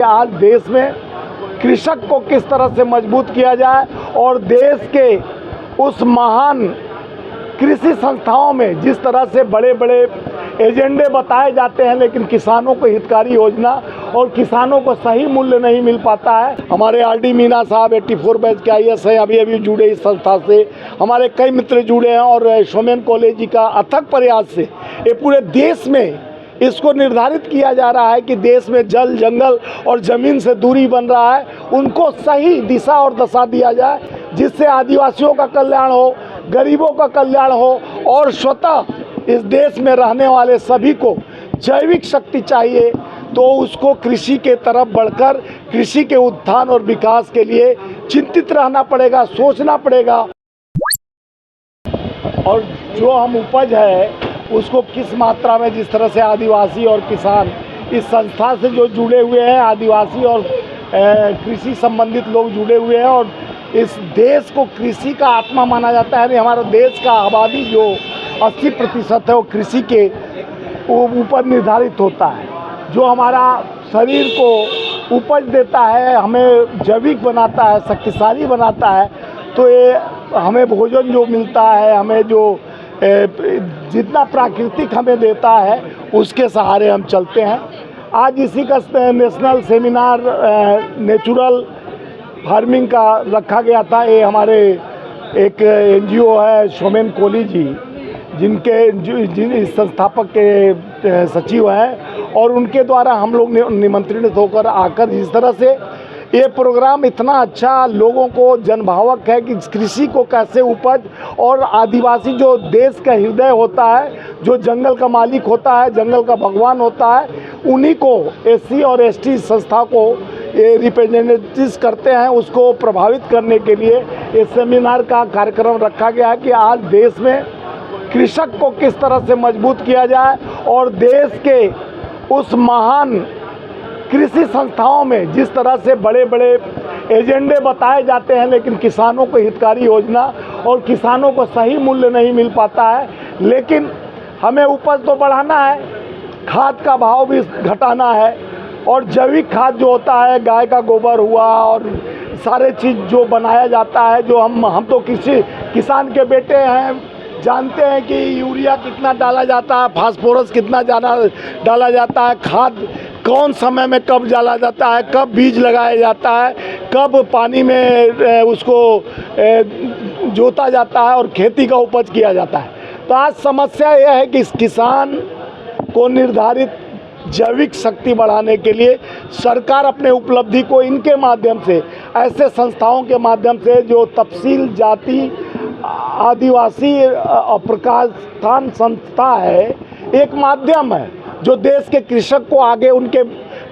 आज देश में कृषक को किस तरह से मजबूत किया जाए और देश के उस महान कृषि संस्थाओं में जिस तरह से बड़े बड़े एजेंडे बताए जाते हैं, लेकिन किसानों को हितकारी योजना और किसानों को सही मूल्य नहीं मिल पाता है। हमारे आरडी मीना साहब 84 बैच के आईएएस हैं, अभी जुड़े इस संस्था से। हमारे कई मित्र जुड़े हैं और सोमेन कॉलेज जी का अथक प्रयास से ये पूरे देश में इसको निर्धारित किया जा रहा है कि देश में जल, जंगल और ज़मीन से दूरी बन रहा है, उनको सही दिशा और दशा दिया जाए, जिससे आदिवासियों का कल्याण हो, गरीबों का कल्याण हो और स्वतः इस देश में रहने वाले सभी को जैविक शक्ति चाहिए। तो उसको कृषि के तरफ बढ़कर कृषि के उत्थान और विकास के लिए चिंतित रहना पड़ेगा, सोचना पड़ेगा। और जो हम उपज है उसको किस मात्रा में, जिस तरह से आदिवासी और किसान इस संस्था से जो जुड़े हुए हैं, आदिवासी और कृषि संबंधित लोग जुड़े हुए हैं और इस देश को कृषि का आत्मा माना जाता है। हमारा देश का आबादी जो 80% है वो कृषि के ऊपर निर्धारित होता है। जो हमारा शरीर को उपज देता है, हमें जैविक बनाता है, शक्तिशाली बनाता है, तो ये हमें भोजन जो मिलता है, हमें जो जितना प्राकृतिक हमें देता है उसके सहारे हम चलते हैं। आज इसी का नेशनल सेमिनार नेचुरल फार्मिंग का रखा गया था। ये हमारे एक एनजीओ है सोमेन कॉलेज जी, जिन इस संस्थापक के सचिव हैं और उनके द्वारा हम लोग निमंत्रित होकर आकर जिस तरह से ये प्रोग्राम इतना अच्छा लोगों को जनभावक है कि कृषि को कैसे उपज और आदिवासी जो देश का हृदय होता है, जो जंगल का मालिक होता है, जंगल का भगवान होता है, उन्हीं को एससी और एसटी संस्था को ये रिप्रेजेंटेटिव्स करते हैं, उसको प्रभावित करने के लिए ये सेमिनार का कार्यक्रम रखा गया है कि आज देश में कृषक को किस तरह से मजबूत किया जाए और देश के उस महान कृषि संस्थाओं में जिस तरह से बड़े बड़े एजेंडे बताए जाते हैं, लेकिन किसानों को हितकारी योजना और किसानों को सही मूल्य नहीं मिल पाता है। लेकिन हमें उपज तो बढ़ाना है, खाद का भाव भी घटाना है और जैविक खाद जो होता है, गाय का गोबर हुआ और सारे चीज़ जो बनाया जाता है, जो हम तो किसान के बेटे हैं, जानते हैं कि यूरिया कितना डाला जाता है, फास्फोरस कितना ज़्यादा डाला जाता है, खाद कौन समय में कब डाला जाता है, कब बीज लगाया जाता है, कब पानी में उसको जोता जाता है और खेती का उपज किया जाता है। तो आज समस्या यह है कि इस किसान को निर्धारित जैविक शक्ति बढ़ाने के लिए सरकार अपने उपलब्धि को इनके माध्यम से, ऐसे संस्थाओं के माध्यम से जो तपसील जाति आदिवासी प्रकाशन संस्था है, एक माध्यम है जो देश के कृषक को आगे उनके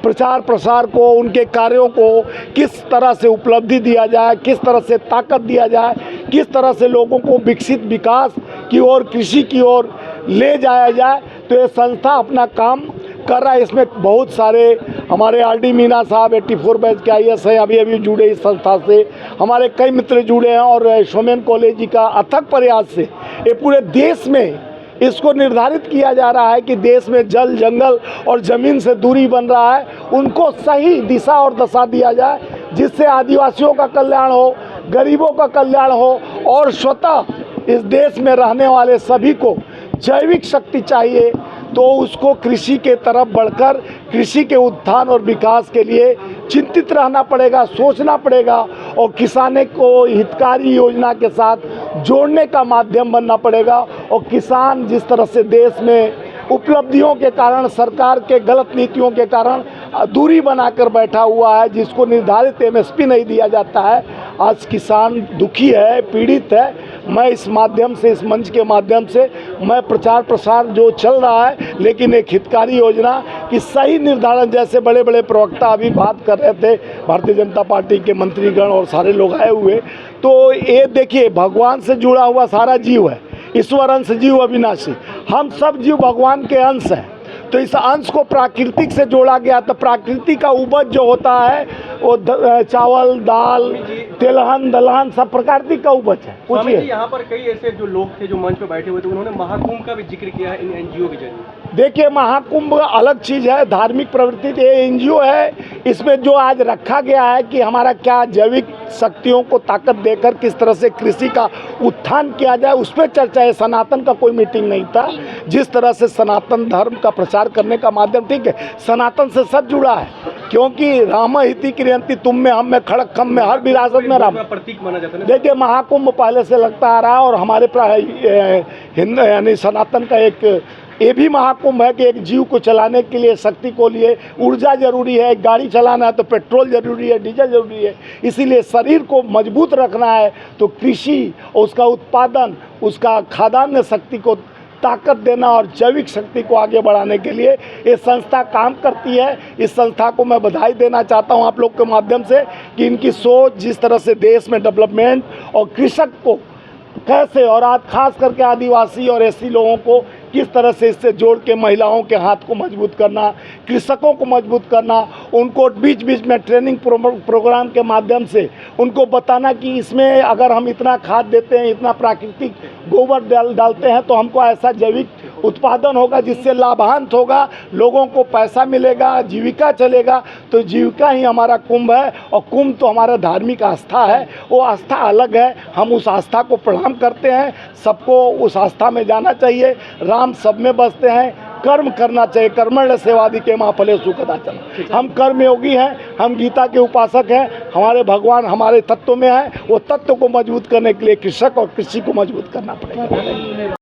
प्रचार प्रसार को, उनके कार्यों को किस तरह से उपलब्धि दिया जाए, किस तरह से ताकत दिया जाए, किस तरह से लोगों को विकसित विकास की ओर, कृषि की ओर ले जाया जाए। तो ये संस्था अपना काम कर रहा है। इसमें बहुत सारे हमारे आरडी मीना साहब 84 बैच के आईएएस हैं, अभी जुड़े इस संस्था से। हमारे कई मित्र जुड़े हैं और सोमेन कॉलेज जी का अथक प्रयास से ये पूरे देश में इसको निर्धारित किया जा रहा है कि देश में जल, जंगल और ज़मीन से दूरी बन रहा है, उनको सही दिशा और दशा दिया जाए, जिससे आदिवासियों का कल्याण हो, गरीबों का कल्याण हो और स्वतः इस देश में रहने वाले सभी को जैविक शक्ति चाहिए। तो उसको कृषि के तरफ बढ़कर कृषि के उत्थान और विकास के लिए चिंतित रहना पड़ेगा, सोचना पड़ेगा और किसानों को हितकारी योजना के साथ जोड़ने का माध्यम बनना पड़ेगा। और किसान जिस तरह से देश में उपलब्धियों के कारण, सरकार के गलत नीतियों के कारण दूरी बनाकर बैठा हुआ है, जिसको निर्धारित एमएसपी नहीं दिया जाता है, आज किसान दुखी है, पीड़ित है। मैं इस माध्यम से, इस मंच के माध्यम से मैं प्रचार प्रसार जो चल रहा है, लेकिन एक हितकारी योजना की सही निर्धारण, जैसे बड़े बड़े प्रवक्ता अभी बात कर रहे थे, भारतीय जनता पार्टी के मंत्रीगण और सारे लोग आए हुए, तो ये देखिए भगवान से जुड़ा हुआ सारा जीव है, ईश्वर अंश जीव अविनाशी, हम सब जीव भगवान के अंश हैं। तो इस अंश को प्राकृतिक से जोड़ा गया, तो प्राकृतिक का उपज जो होता है वो चावल, दाल, तिलहन दलहन सब प्रकृति का उपज है। स्वामी जी, यहाँ पर कई ऐसे जो लोग थे जो मंच पे बैठे हुए थे, उन्होंने महाकुंभ का भी जिक्र किया है इन एनजीओ के जरिए। देखिए, महाकुंभ अलग चीज़ है, धार्मिक प्रवृत्ति। ये एनजीओ है, इसमें जो आज रखा गया है कि हमारा क्या जैविक शक्तियों को ताकत देकर किस तरह से कृषि का उत्थान किया जाए, उस पर चर्चा है। सनातन का कोई मीटिंग नहीं था। जिस तरह से सनातन धर्म का प्रचार करने का माध्यम, ठीक है, सनातन से सब जुड़ा है, क्योंकि राम हिति क्रियंती, तुम में हम में खड़क खम में हर विरासत में राम प्रतीक माना जाता है। देखिए, महाकुंभ पहले से लगता आ रहा है, और हमारे हिंदू यानी सनातन का एक ये भी महाकुंभ है कि एक जीव को चलाने के लिए, शक्ति को लिए ऊर्जा जरूरी है। एक गाड़ी चलाना है तो पेट्रोल जरूरी है, डीजल जरूरी है। इसीलिए शरीर को मजबूत रखना है तो कृषि, उसका उत्पादन, उसका खाद्यान्न शक्ति को ताकत देना और जैविक शक्ति को आगे बढ़ाने के लिए ये संस्था काम करती है। इस संस्था को मैं बधाई देना चाहता हूँ आप लोग के माध्यम से कि इनकी सोच, जिस तरह से देश में डेवलपमेंट और कृषक को कैसे, और आज खास करके आदिवासी और एससी लोगों को किस तरह से इससे जोड़ के महिलाओं के हाथ को मजबूत करना, कृषकों को मजबूत करना, उनको बीच बीच में ट्रेनिंग प्रोग्राम के माध्यम से उनको बताना कि इसमें अगर हम इतना खाद देते हैं, इतना प्राकृतिक गोबर डालते हैं तो हमको ऐसा जैविक उत्पादन होगा जिससे लाभांत होगा, लोगों को पैसा मिलेगा, जीविका चलेगा। तो जीविका ही हमारा कुंभ है, और कुंभ तो हमारा धार्मिक आस्था है। वो आस्था अलग है, हम उस आस्था को प्रणाम करते हैं। सबको उस आस्था में जाना चाहिए। राम सब में बसते हैं, कर्म करना चाहिए। कर्मण्य सेवादि के मां फले सुखदाचन। हम कर्मयोगी हैं, हम गीता के उपासक हैं। हमारे भगवान हमारे तत्व में है, वो तत्व को मजबूत करने के लिए कृषक और कृषि को मजबूत करना पड़ेगा।